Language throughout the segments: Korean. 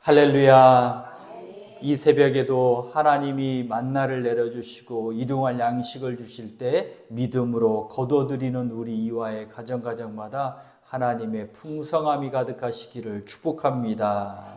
할렐루야. 이 새벽에도 하나님이 만나를 내려주시고 일용할 양식을 주실 때 믿음으로 거둬들이는 우리 이와의 가정가정마다 하나님의 풍성함이 가득하시기를 축복합니다.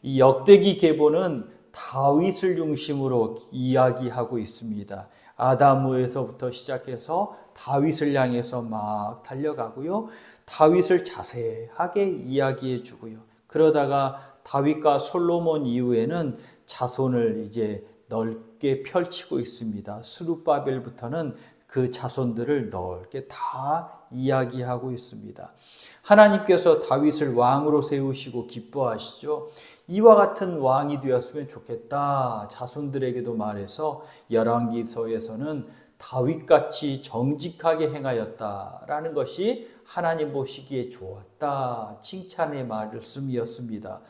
이 역대기 계보는 다윗을 중심으로 이야기하고 있습니다. 아담에서부터 시작해서 다윗을 향해서 막 달려가고요. 다윗을 자세하게 이야기해 주고요. 그러다가 다윗과 솔로몬 이후에는 자손을 이제 넓게 펼치고 있습니다. 스룹바벨부터는 그 자손들을 넓게 다 이야기하고 있습니다. 하나님께서 다윗을 왕으로 세우시고 기뻐하시죠. 이와 같은 왕이 되었으면 좋겠다. 자손들에게도 말해서 열왕기서에서는 다윗같이 정직하게 행하였다라는 것이 하나님 보시기에 좋았다. 칭찬의 말씀이었습니다.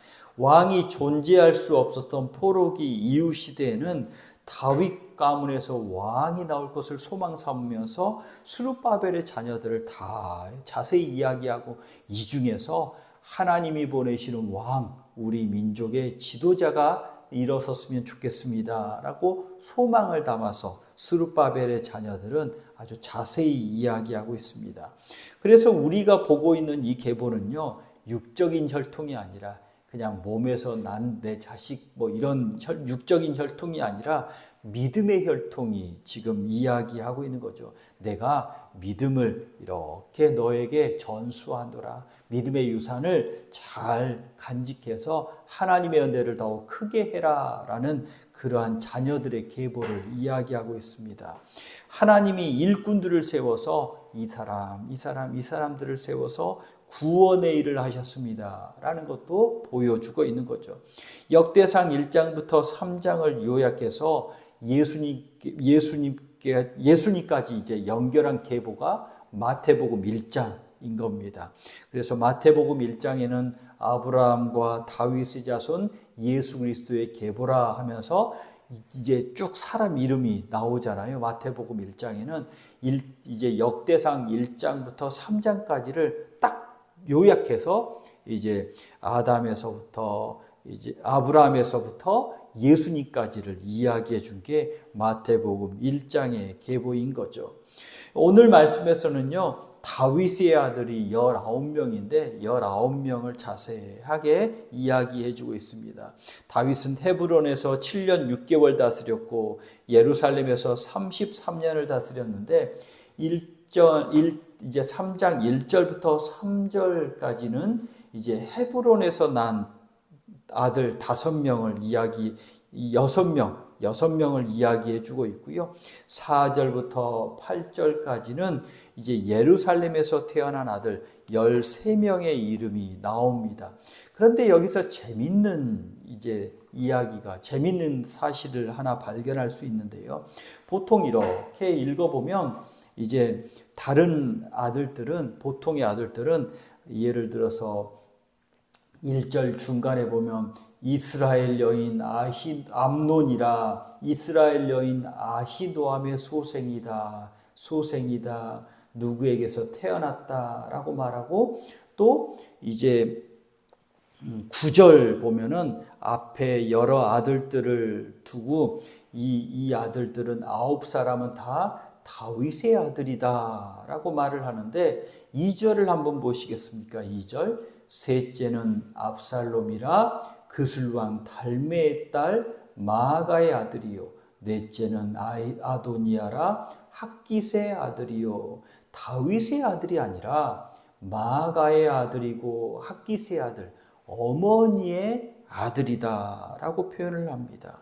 왕이 존재할 수 없었던 포로기 이후 시대에는 다윗 가문에서 왕이 나올 것을 소망 삼으면서 스룹바벨의 자녀들을 다 자세히 이야기하고 이 중에서 하나님이 보내시는 왕, 우리 민족의 지도자가 일어섰으면 좋겠습니다 라고 소망을 담아서 스룹바벨의 자녀들은 아주 자세히 이야기하고 있습니다. 그래서 우리가 보고 있는 이 계보는요, 육적인 혈통이 아니라 그냥 몸에서 난 내 자식 뭐 이런 육적인 혈통이 아니라 믿음의 혈통이 지금 이야기하고 있는 거죠. 내가 믿음을 이렇게 너에게 전수하노라. 믿음의 유산을 잘 간직해서 하나님의 은혜를 더욱 크게 해라 라는 그러한 자녀들의 계보를 이야기하고 있습니다. 하나님이 일꾼들을 세워서 이 사람들을 세워서 구원의 일을 하셨습니다 라는 것도 보여주고 있는 거죠. 역대상 1장부터 3장을 요약해서 예수님까지 이제 연결한 계보가 마태복음 1장인 겁니다. 그래서 마태복음 1장에는 아브라함과 다윗의 자손 예수 그리스도의 계보라 하면서 이제 쭉 사람 이름이 나오잖아요. 마태복음 1장에는 이제 역대상 1장부터 3장까지를 딱 요약해서 이제 아담에서부터 이제 아브라함에서부터 예수님까지를 이야기해 준 게 마태복음 1장의 계보인 거죠. 오늘 말씀에서는요, 다윗의 아들이 19명인데 19명을 자세하게 이야기해 주고 있습니다. 다윗은 헤브론에서 7년 6개월 다스렸고 예루살렘에서 33년을 다스렸는데 이제 3장 1절부터 3절까지는 이제 헤브론에서 난 아들 6명을 이야기해 주고 있고요. 4절부터 8절까지는 이제 예루살렘에서 태어난 아들 13명의 이름이 나옵니다. 그런데 여기서 재밌는 사실을 하나 발견할 수 있는데요. 보통 이렇게 읽어보면 이제 다른 아들들은, 보통의 아들들은 예를 들어서 1절 중간에 보면 이스라엘 여인 암논이라, 이스라엘 여인 아히노암의 소생이다 누구에게서 태어났다라고 말하고, 또 이제 9절 보면은 앞에 여러 아들들을 두고 이 아들들은 9사람은 다 다윗의 아들이다 라고 말을 하는데, 2절을 한번 보시겠습니까? 2절, 셋째는 압살롬이라 그슬왕 달메의 딸 마아가의 아들이요, 넷째는 아도니아라 학깃의 아들이요. 다윗의 아들이 아니라 마아가의 아들이고 학깃의 아들, 어머니의 아들이다 라고 표현을 합니다.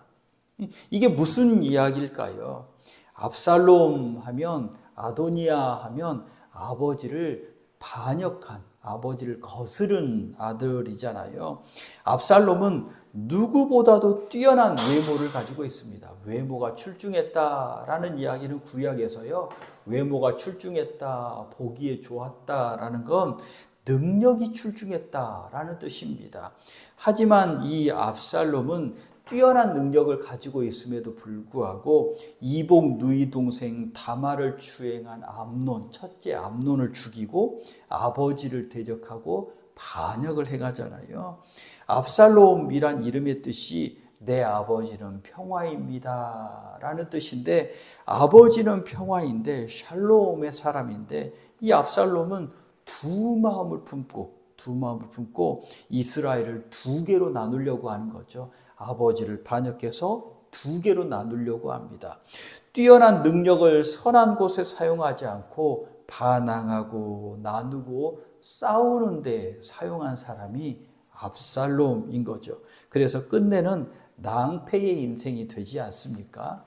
이게 무슨 이야기일까요? 압살롬 하면, 아도니아 하면 아버지를 반역한, 아버지를 거스른 아들이잖아요. 압살롬은 누구보다도 뛰어난 외모를 가지고 있습니다. 외모가 출중했다라는 이야기는 구약에서요, 외모가 출중했다, 보기에 좋았다라는 건 능력이 출중했다라는 뜻입니다. 하지만 이 압살롬은 뛰어난 능력을 가지고 있음에도 불구하고 이복 누이 동생 다말을 추행한 첫째 암논을 죽이고 아버지를 대적하고 반역을 해가잖아요. 압살롬이란 이름의 뜻이 내 아버지는 평화입니다 라는 뜻인데, 아버지는 평화인데 샬롬의 사람인데, 이 압살롬은 두 마음을 품고 이스라엘을 두 개로 나누려고 하는 거죠. 아버지를 반역해서 두 개로 나누려고 합니다. 뛰어난 능력을 선한 곳에 사용하지 않고 반항하고 나누고 싸우는 데 사용한 사람이 압살롬인 거죠. 그래서 끝내는 낭패의 인생이 되지 않습니까?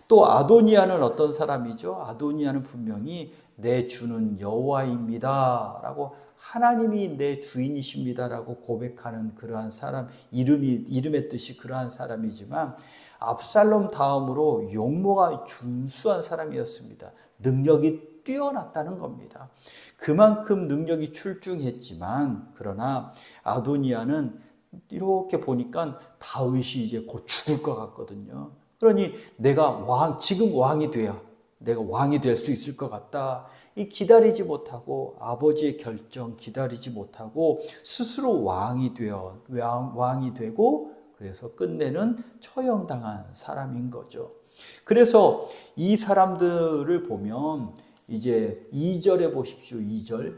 또 아도니아는 어떤 사람이죠? 아도니아는 분명히 내 주는 여호와입니다 라고, 하나님이 내 주인이십니다 라고 고백하는 그러한 사람, 이름의 뜻이 그러한 사람이지만, 압살롬 다음으로 용모가 준수한 사람이었습니다. 능력이 뛰어났다는 겁니다. 그만큼 능력이 출중했지만, 그러나 아도니아는 이렇게 보니까 다윗이 이제 곧 죽을 것 같거든요. 그러니 내가 지금 왕이 돼야 내가 왕이 될 수 있을 것 같다. 기다리지 못하고, 아버지의 결정 기다리지 못하고 스스로 왕이 되고, 그래서 끝내는 처형당한 사람인 거죠. 그래서 이 사람들을 보면 이제 2절에 보십시오. 2절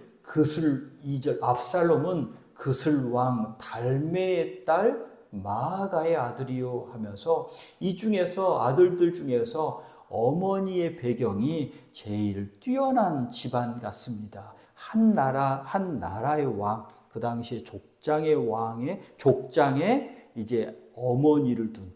압살롬은 그슬 왕 달메의 딸 마아가의 아들이요 하면서, 이 중에서 아들들 중에서 어머니의 배경이 제일 뛰어난 집안 같습니다. 한 나라의 왕, 그 당시에 족장에 이제 어머니를 둔,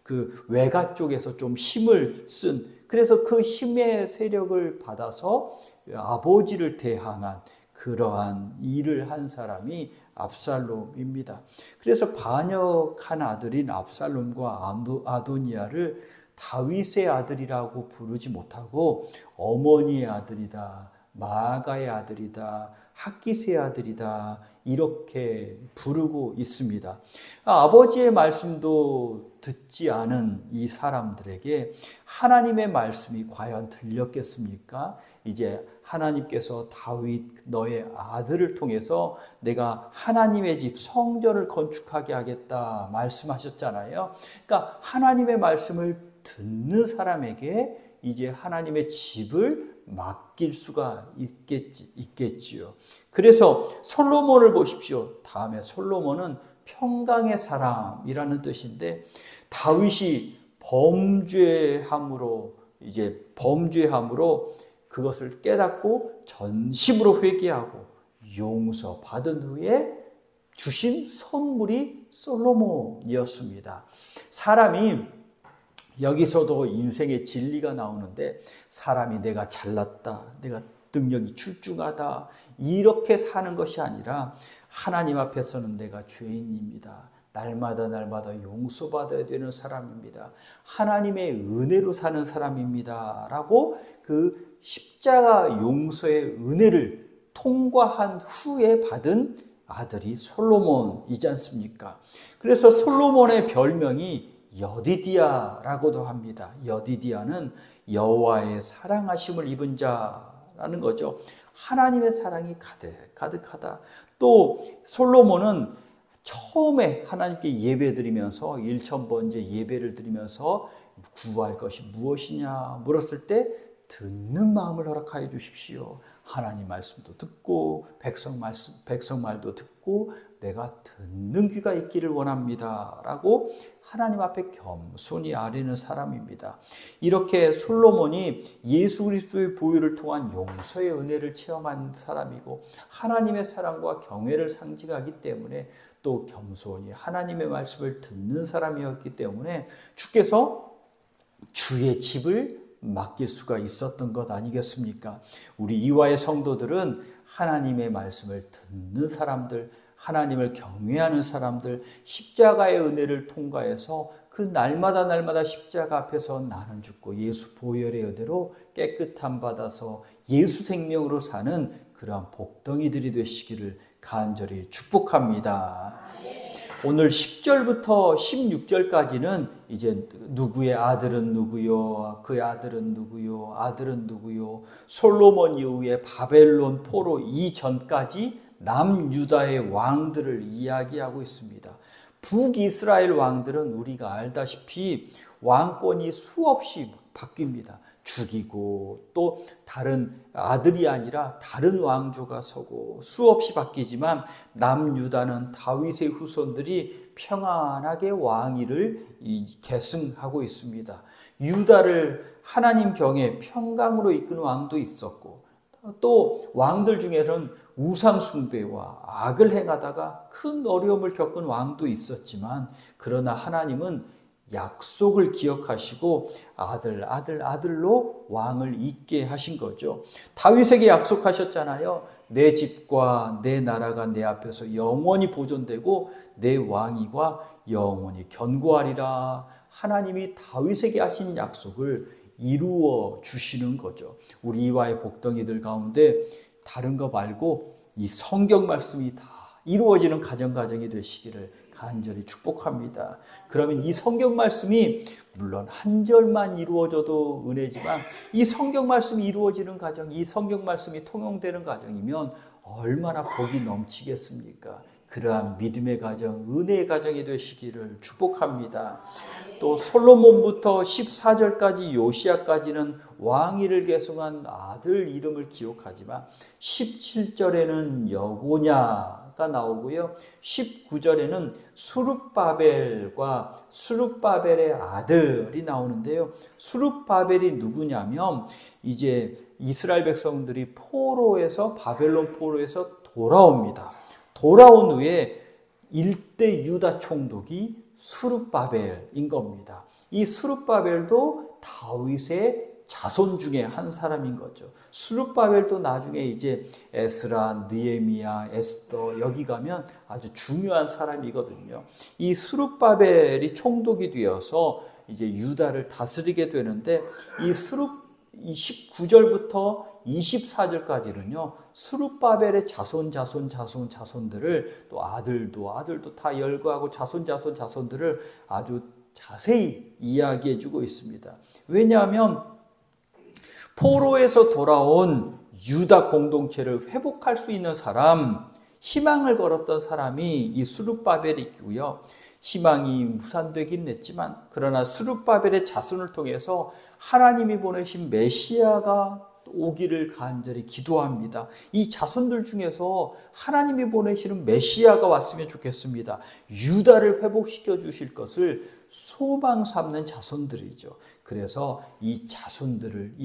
그 외가 쪽에서 좀 힘을 쓴, 그래서 그 힘의 세력을 받아서 아버지를 대항한 그러한 일을 한 사람이 압살롬입니다. 그래서 반역한 아들인 압살롬과 아도니아를 다윗의 아들이라고 부르지 못하고 어머니의 아들이다, 마아가의 아들이다, 학기스의 아들이다, 이렇게 부르고 있습니다. 아버지의 말씀도 듣지 않은 이 사람들에게 하나님의 말씀이 과연 들렸겠습니까? 이제 하나님께서 다윗 너의 아들을 통해서 내가 하나님의 집 성전을 건축하게 하겠다 말씀하셨잖아요. 그러니까 하나님의 말씀을 듣는 사람에게 이제 하나님의 집을 맡길 수가 있겠지요. 그래서 솔로몬을 보십시오. 다음에 솔로몬은 평강의 사람이라는 뜻인데, 다윗이 범죄함으로 그것을 깨닫고 전심으로 회개하고 용서받은 후에 주신 선물이 솔로몬이었습니다. 사람이 여기서도 인생의 진리가 나오는데, 사람이 내가 잘났다, 내가 능력이 출중하다 이렇게 사는 것이 아니라, 하나님 앞에서는 내가 죄인입니다. 날마다 용서받아야 되는 사람입니다. 하나님의 은혜로 사는 사람입니다 라고 그 십자가 용서의 은혜를 통과한 후에 받은 아들이 솔로몬이지 않습니까? 그래서 솔로몬의 별명이 여디디아라고도 합니다. 여디디아는 여호와의 사랑하심을 입은 자라는 거죠. 하나님의 사랑이 가득하다. 또 솔로몬은 처음에 하나님께 예배드리면서 1000번째 예배를 드리면서 구할 것이 무엇이냐 물었을 때 듣는 마음을 허락하여 주십시오. 하나님 말씀도 듣고 백성 말도 듣고 내가 듣는 귀가 있기를 원합니다 라고 하나님 앞에 겸손히 아뢰는 사람입니다. 이렇게 솔로몬이 예수 그리스도의 보혈을 통한 용서의 은혜를 체험한 사람이고, 하나님의 사랑과 경외를 상징하기 때문에 또 겸손히 하나님의 말씀을 듣는 사람이었기 때문에 주께서 주의 집을 맡길 수가 있었던 것 아니겠습니까? 우리 이화의 성도들은 하나님의 말씀을 듣는 사람들, 하나님을 경외하는 사람들, 십자가의 은혜를 통과해서 그 날마다 십자가 앞에서 나는 죽고 예수 보혈의 은혜로 깨끗함 받아서 예수 생명으로 사는 그러한 복덩이들이 되시기를 간절히 축복합니다. 오늘 10절부터 16절까지는 이제 누구의 아들은 누구요, 그의 아들은 누구요, 아들은 누구요, 솔로몬 이후에 바벨론 포로 이전까지 남유다의 왕들을 이야기하고 있습니다. 북이스라엘 왕들은 우리가 알다시피 왕권이 수없이 바뀝니다. 죽이고 또 다른 아들이 아니라 다른 왕조가 서고 수없이 바뀌지만 남유다는 다윗의 후손들이 평안하게 왕위를 계승하고 있습니다. 유다를 하나님 병에 평강으로 이끄는 왕도 있었고 또 왕들 중에는 우상 숭배와 악을 행하다가 큰 어려움을 겪은 왕도 있었지만 그러나 하나님은 약속을 기억하시고 아들로 왕을 잇게 하신 거죠. 다윗에게 약속하셨잖아요. 내 집과 내 나라가 내 앞에서 영원히 보존되고 내 왕위가 영원히 견고하리라. 하나님이 다윗에게 하신 약속을 이루어 주시는 거죠. 우리 이와의 복덩이들 가운데 다른 거 말고 이 성경 말씀이 다 이루어지는 가정이 되시기를 간절히 축복합니다. 그러면 이 성경 말씀이 물론 한 절만 이루어져도 은혜지만 이 성경 말씀이 이루어지는 가정, 이 성경 말씀이 통용되는 가정이면 얼마나 복이 넘치겠습니까? 그러한 믿음의 가정, 은혜의 가정이 되시기를 축복합니다. 또 솔로몬부터 14절까지 요시야까지는 왕위를 계승한 아들 이름을 기록하지만 17절에는 여고냐가 나오고요. 19절에는 수룹바벨과 수룹바벨의 아들이 나오는데요. 수룹바벨이 누구냐면 이제 이스라엘 백성들이 바벨론 포로에서 돌아옵니다. 돌아온 후에 일대 유다 총독이 수룹바벨인 겁니다. 이 수룹바벨도 다윗의 자손 중에 한 사람인 거죠. 수룹바벨도 나중에 이제 에스라, 느헤미야, 에스더 여기 가면 아주 중요한 사람이거든요. 이 수룹바벨이 총독이 되어서 이제 유다를 다스리게 되는데 이 19절부터 24절까지는요. 수룹바벨의 자손들을 또 아들도 다 열거하고 자손들을 아주 자세히 이야기해 주고 있습니다. 왜냐하면 포로에서 돌아온 유다 공동체를 회복할 수 있는 사람, 희망을 걸었던 사람이 이 수룹바벨이고요. 희망이 무산되긴 했지만 그러나 수룹바벨의 자손을 통해서 하나님이 보내신 메시아가 오기를 간절히 기도합니다. 이 자손들 중에서 하나님이 보내시는 메시아가 왔으면 좋겠습니다. 유다를 회복시켜 주실 것을 소망 삼는 자손들이죠. 그래서 이 자손들을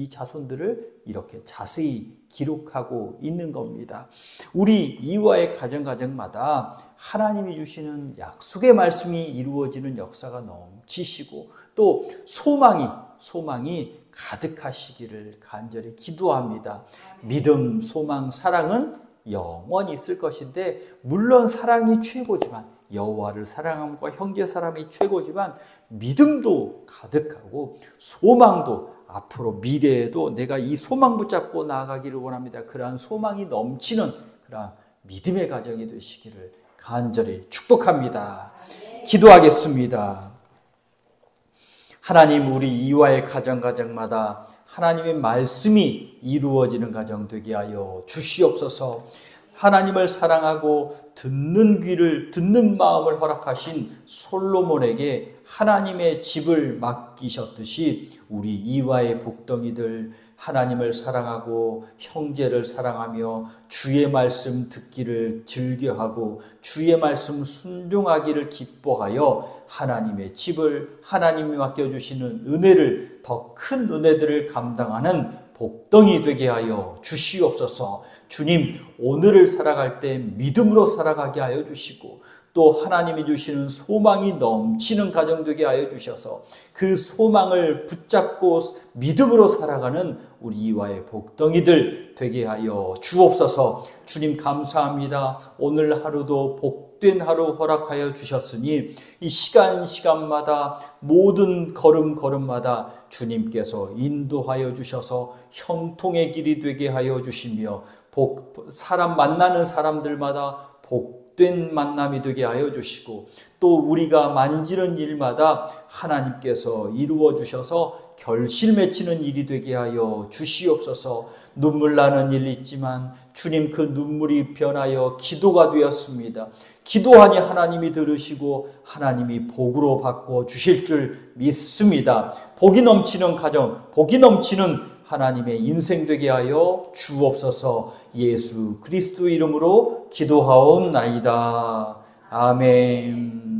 이렇게 자세히 기록하고 있는 겁니다. 우리 이와의 가정마다 하나님이 주시는 약속의 말씀이 이루어지는 역사가 넘치시고 또 소망이 가득하시기를 간절히 기도합니다. 믿음, 소망, 사랑은 영원히 있을 것인데 물론 사랑이 최고지만 여호와를 사랑함과 형제 사랑이 최고지만 믿음도 가득하고 소망도 앞으로 미래에도 내가 이 소망 붙잡고 나아가기를 원합니다. 그러한 소망이 넘치는 그러한 믿음의 가정이 되시기를 간절히 축복합니다. 기도하겠습니다. 하나님, 우리 이와의 가정마다 하나님의 말씀이 이루어지는 가정 되게 하여 주시옵소서. 하나님을 사랑하고 듣는 마음을 허락하신 솔로몬에게 하나님의 집을 맡기셨듯이 우리 이와의 복덩이들 하나님을 사랑하고 형제를 사랑하며 주의 말씀 듣기를 즐겨하고 주의 말씀 순종하기를 기뻐하여 하나님의 집을 하나님이 맡겨주시는 은혜를 더 큰 은혜들을 감당하는 복덩이 되게 하여 주시옵소서. 주님, 오늘을 살아갈 때 믿음으로 살아가게 하여 주시고 또 하나님이 주시는 소망이 넘치는 가정 되게 하여 주셔서 그 소망을 붙잡고 믿음으로 살아가는 우리 이와의 복덩이들 되게 하여 주옵소서. 주님 감사합니다. 오늘 하루도 복된 하루 허락하여 주셨으니 이 시간마다 모든 걸음마다 주님께서 인도하여 주셔서 형통의 길이 되게 하여 주시며 만나는 사람들마다 복된 만남이 되게 하여 주시고 또 우리가 만지는 일마다 하나님께서 이루어 주셔서 결실 맺히는 일이 되게 하여 주시옵소서. 눈물 나는 일 있지만 주님 그 눈물이 변하여 기도가 되었습니다. 기도하니 하나님이 들으시고 하나님이 복으로 바꿔 주실 줄 믿습니다. 복이 넘치는 가정, 복이 넘치는 하나님의 인생 되게 하여 주옵소서. 예수 그리스도 이름으로 기도하옵나이다. 아멘.